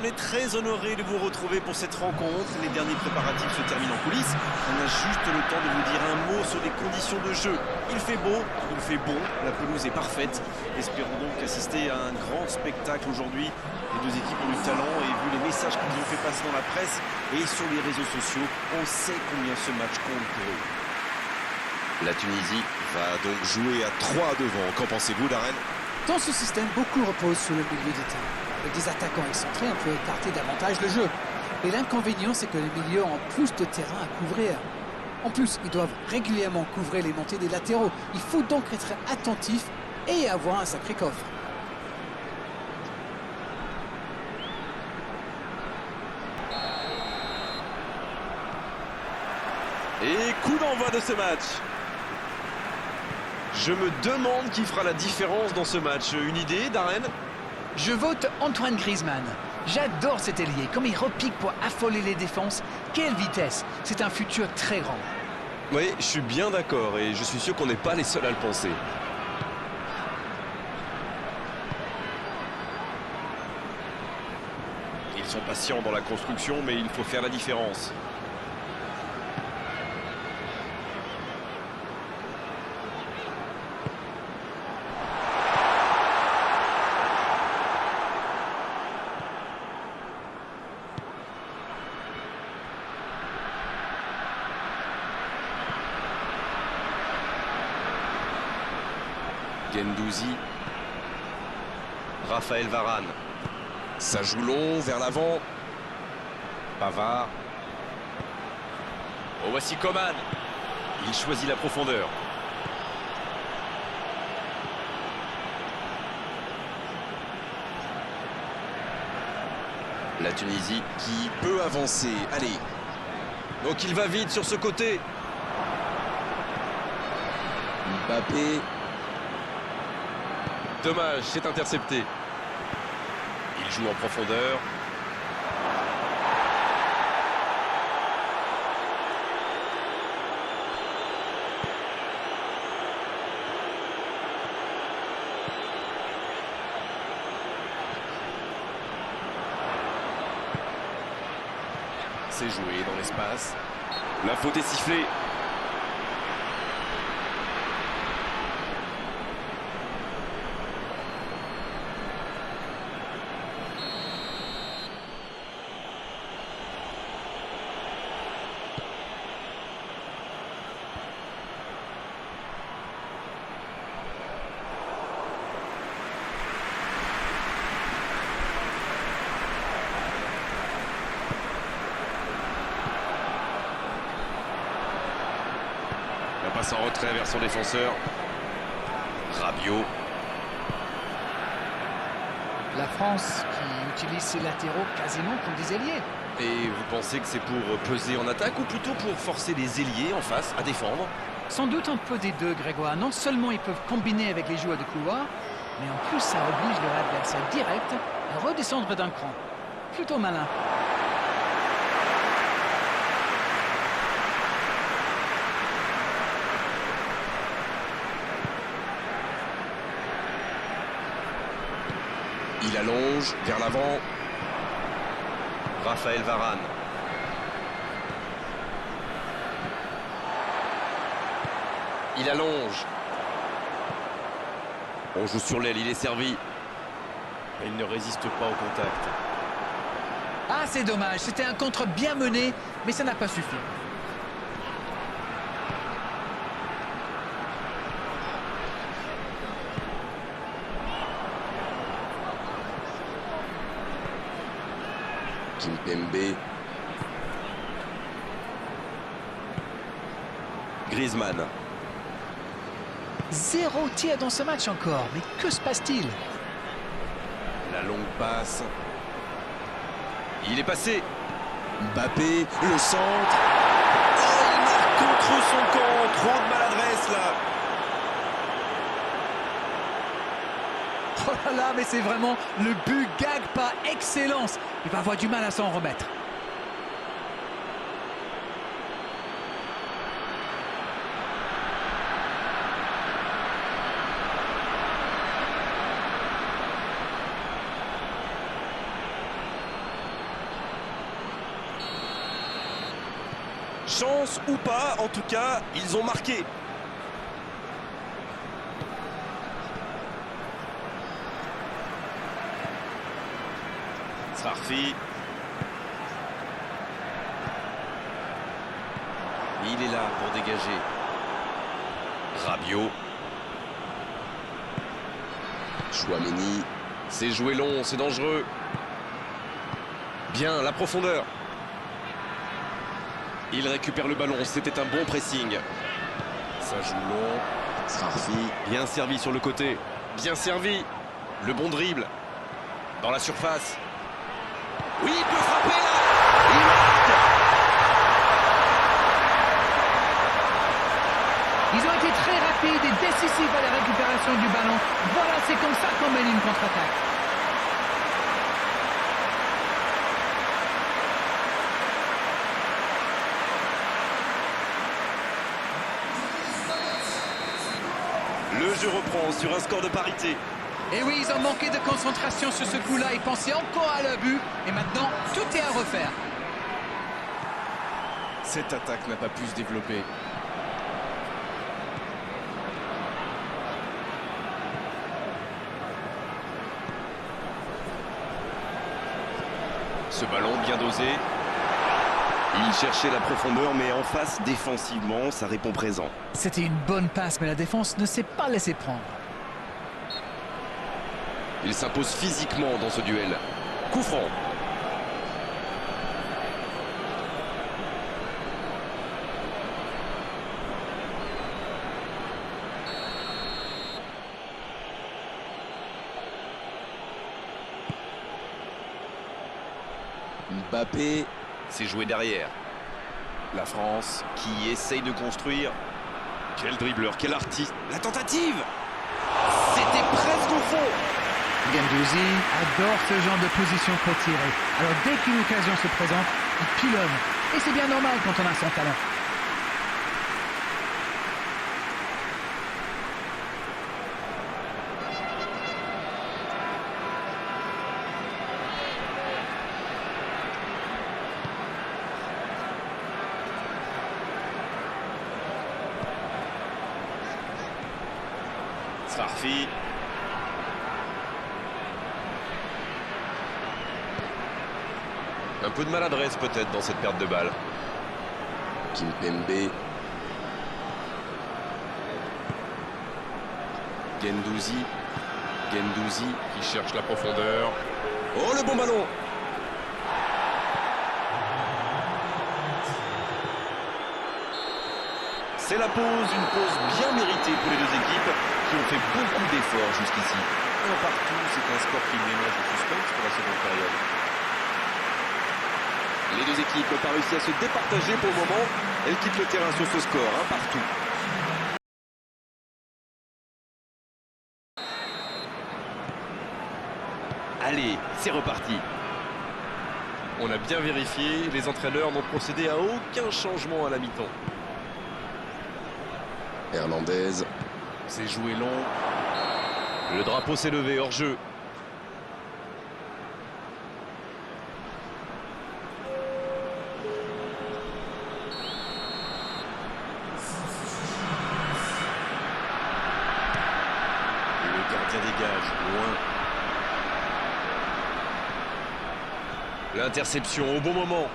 on est très honoré de vous retrouver pour cette rencontre. Les derniers préparatifs se terminent en coulisses. On a juste le temps de vous dire un mot sur les conditions de jeu. Il fait beau, il fait bon, la pelouse est parfaite. Espérons donc assister à un grand spectacle aujourd'hui. Les deux équipes ont du talent et vu les messages qu'ils ont fait passer dans la presse et sur les réseaux sociaux, on sait combien ce match compte pour eux. La Tunisie va donc jouer à 3 devant. Qu'en pensez-vous, Darren? Dans ce système, beaucoup reposent sur le milieu de terrain. Avec des attaquants excentrés, on peut écarter davantage le jeu. Et l'inconvénient, c'est que les milieux ont plus de terrain à couvrir. En plus, ils doivent régulièrement couvrir les montées des latéraux. Il faut donc être attentif et avoir un sacré coffre. Et coup d'envoi de ce match. Je me demande qui fera la différence dans ce match. Une idée, Darren? Je vote Antoine Griezmann. J'adore cet ailier, comme il repique pour affoler les défenses. Quelle vitesse! C'est un futur très grand. Oui, je suis bien d'accord et je suis sûr qu'on n'est pas les seuls à le penser. Ils sont patients dans la construction, mais il faut faire la différence. Guendouzi. Raphaël Varane. Ça joue long, vers l'avant. Pavard. Oh, voici Coman. Il choisit la profondeur. La Tunisie qui peut avancer. Allez. Donc il va vite sur ce côté. Mbappé. Dommage, c'est intercepté. Il joue en profondeur. C'est joué dans l'espace. La faute est sifflée. La passe en retrait vers son défenseur. Rabiot. La France qui utilise ses latéraux quasiment comme des ailiers. Et vous pensez que c'est pour peser en attaque ou plutôt pour forcer les ailiers en face à défendre? Sans doute un peu des deux, Grégoire. Non seulement ils peuvent combiner avec les joueurs de couloir, mais en plus ça oblige leur adversaire direct à redescendre d'un cran. Plutôt malin. Il allonge, vers l'avant. Raphaël Varane. Il allonge. On joue sur l'aile, il est servi. Mais il ne résiste pas au contact. Ah, c'est dommage. C'était un contre bien mené, mais ça n'a pas suffi. Kimpembe. Griezmann. 0 tir dans ce match encore. Mais que se passe-t-il? La longue passe. Il est passé. Mbappé, le centre. Oh, il marque contre son camp. Trop de maladresse là. Oh là là, mais c'est vraiment le but gag par excellence. Il va avoir du mal à s'en remettre. Chance ou pas, en tout cas, ils ont marqué. Sarfi. Il est là pour dégager. Rabiot. Chouameni. C'est joué long, c'est dangereux. Bien, la profondeur. Il récupère le ballon, c'était un bon pressing. Ça joue long. Sarfi. Bien servi sur le côté. Bien servi. Le bon dribble. Dans la surface. Oui, il peut frapper là. Il marque. Ils ont été très rapides et décisifs à la récupération du ballon. Voilà, c'est comme ça qu'on mène une contre-attaque. Le jeu reprend sur un score de parité. Et oui, ils ont manqué de concentration sur ce coup-là. Ils pensaient encore à leur but. Et maintenant, tout est à refaire. Cette attaque n'a pas pu se développer. Ce ballon bien dosé. Il cherchait la profondeur, mais en face, défensivement, ça répond présent. C'était une bonne passe, mais la défense ne s'est pas laissée prendre. Il s'impose physiquement dans ce duel. Coup franc. Mbappé. C'est joué derrière. La France qui essaye de construire. Quel dribbleur, quel artiste. La tentative. C'était presque au fond. Guendouzi adore ce genre de position pour tirer. Alors dès qu'une occasion se présente, il pilonne. Et c'est bien normal quand on a son talent. Sarfi. Un peu de maladresse peut-être dans cette perte de balle. Kimpembe. Guendouzi. Guendouzi qui cherche la profondeur. Oh, le bon ballon. C'est la pause, une pause bien méritée pour les deux équipes qui ont fait beaucoup d'efforts jusqu'ici. Un partout, c'est un score qui ménage le suspense pour la seconde période. Les deux équipes n'ont pas réussi à se départager pour le moment. Elles quittent le terrain sur ce score, un partout. Allez, c'est reparti. On a bien vérifié, les entraîneurs n'ont procédé à aucun changement à la mi-temps. Hernandez. C'est joué long. Le drapeau s'est levé hors jeu. Le gardien dégage, loin. L'interception au bon moment.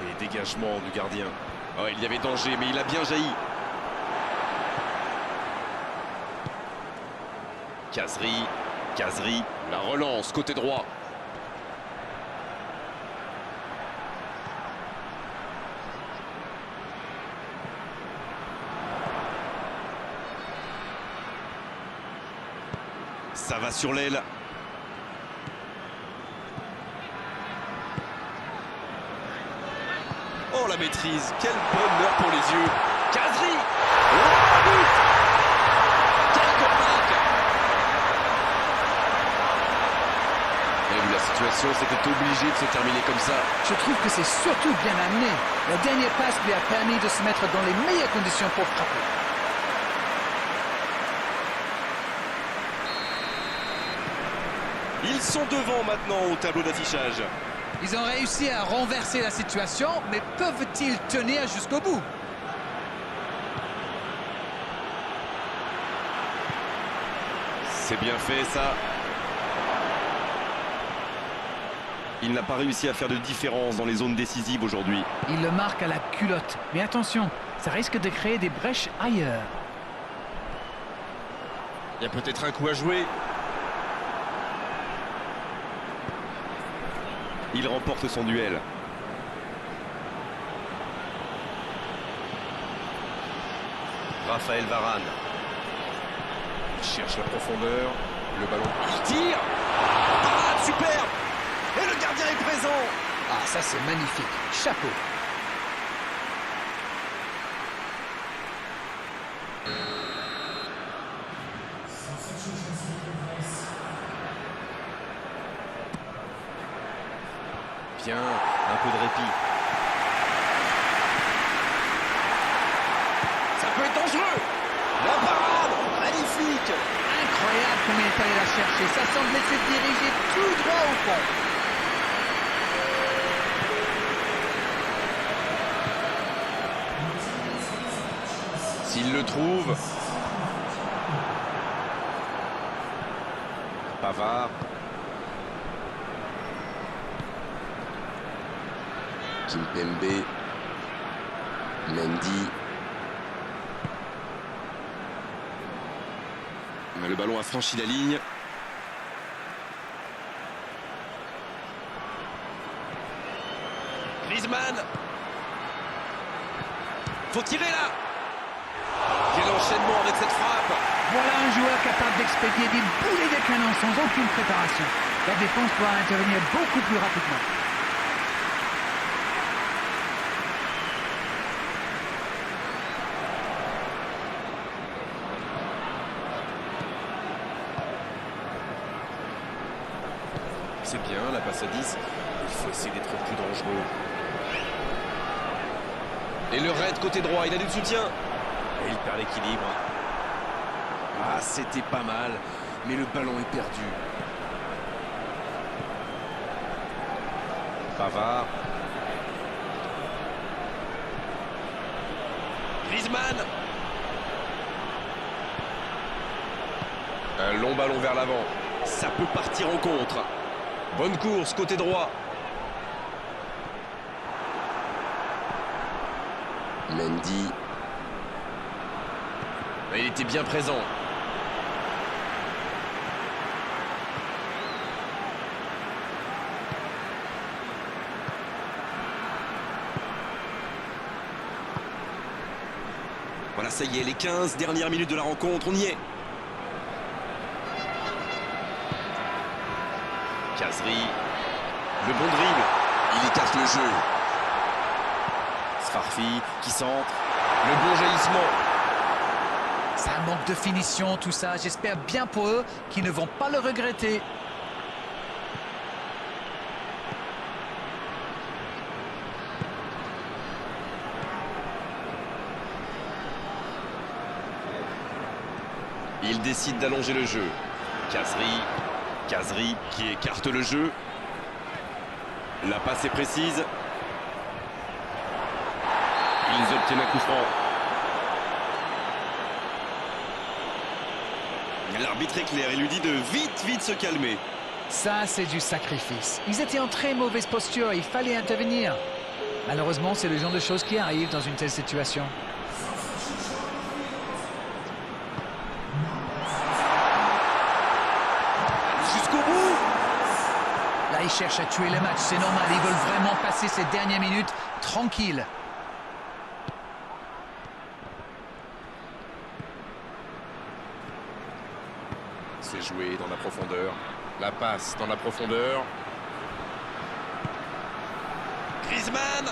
Et dégagement du gardien. Oh, il y avait danger, mais il a bien jailli. Khazri, la relance, côté droit. Ça va sur l'aile. Oh, la maîtrise, quel bonheur pour les yeux. Khazri. Oh, but. Quelle cornaque. Et vu la situation, c'était obligé de se terminer comme ça. Je trouve que c'est surtout bien amené. La dernière passe lui a permis de se mettre dans les meilleures conditions pour frapper. Ils sont devant maintenant au tableau d'affichage. Ils ont réussi à renverser la situation, mais peuvent-ils tenir jusqu'au bout? C'est bien fait ça. Il n'a pas réussi à faire de différence dans les zones décisives aujourd'hui. Il le marque à la culotte. Mais attention, ça risque de créer des brèches ailleurs. Il y a peut-être un coup à jouer. Il remporte son duel. Raphaël Varane. Il cherche la profondeur. Le ballon. Il tire. Parade, superbe. Et le gardien est présent. Ah, ça c'est magnifique. Chapeau. Bien, un peu de répit. Ça peut être dangereux. La parade, magnifique. Incroyable comme il est allé la chercher. Ça semblait se diriger tout droit au fond. S'il le trouve. Pavard. Kimpembe, Mendy. Le ballon a franchi la ligne. Griezmann. Faut tirer là. Quel enchaînement avec cette frappe. Voilà un joueur capable d'expédier des boulets de canon sans aucune préparation. La défense doit intervenir beaucoup plus rapidement. C'est bien, la passe à 10. Il faut essayer d'être plus dangereux. Et le raid côté droit, il a du soutien. Et il perd l'équilibre. Ah, c'était pas mal. Mais le ballon est perdu. Pavard. Griezmann. Un long ballon vers l'avant. Ça peut partir en contre. Bonne course, côté droit. Mendy. Il était bien présent. Voilà, ça y est, les 15 dernières minutes de la rencontre, on y est. Kazri, le bon dribble, il écarte le jeu. Sfarfi qui centre, le bon jaillissement. Ça manque de finition, tout ça. J'espère bien pour eux qu'ils ne vont pas le regretter. Il décide d'allonger le jeu. Kazri qui écarte le jeu. La passe est précise. Ils obtiennent un coup franc. L'arbitre est clair et lui dit de vite se calmer. Ça, c'est du sacrifice. Ils étaient en très mauvaise posture, il fallait intervenir. Malheureusement, c'est le genre de choses qui arrivent dans une telle situation. Jusqu'au bout. Là, ils cherchent à tuer le match, c'est normal. Ils veulent vraiment passer ces dernières minutes tranquilles. C'est joué dans la profondeur. La passe dans la profondeur. Griezmann.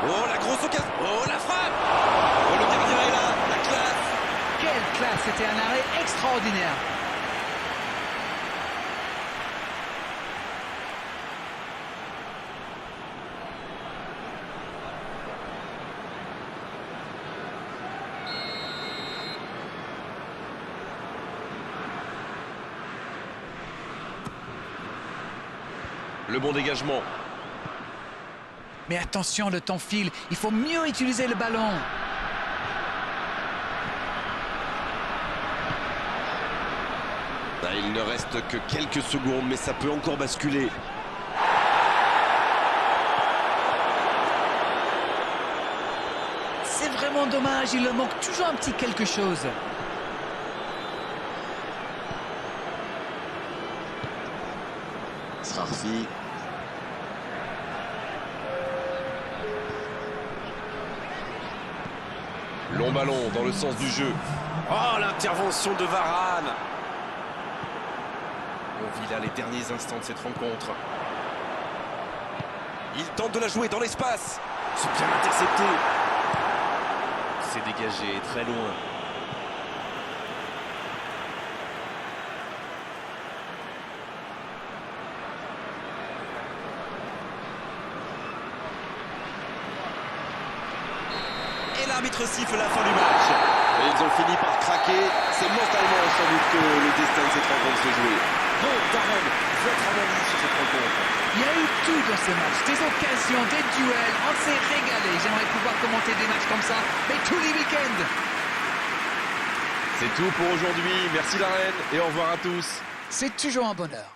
Oh, la grosse occasion. Oh, la frappe. Oh, le gardien est là. La classe. Quelle classe, c'était un arrêt extraordinaire. Le bon dégagement. Mais attention, le temps file. Il faut mieux utiliser le ballon. Ah, il ne reste que quelques secondes, mais ça peut encore basculer. C'est vraiment dommage, il leur manque toujours un petit quelque chose. Srarfi. Long ballon dans le sens du jeu. Oh, l'intervention de Varane. On vit là les derniers instants de cette rencontre. Il tente de la jouer dans l'espace. C'est bien intercepté. C'est dégagé très loin. Et l'arbitre siffle la fin du match. Et ils ont fini par craquer. C'est mentalement sans doute que le destin de cette rencontre se jouait. Bon, Darren, votre analyse sur cette rencontre. Il y a eu tout dans ce match, des occasions, des duels, on s'est régalé. J'aimerais pouvoir commenter des matchs comme ça, mais tous les week-ends. C'est tout pour aujourd'hui. Merci la reine et au revoir à tous. C'est toujours un bonheur.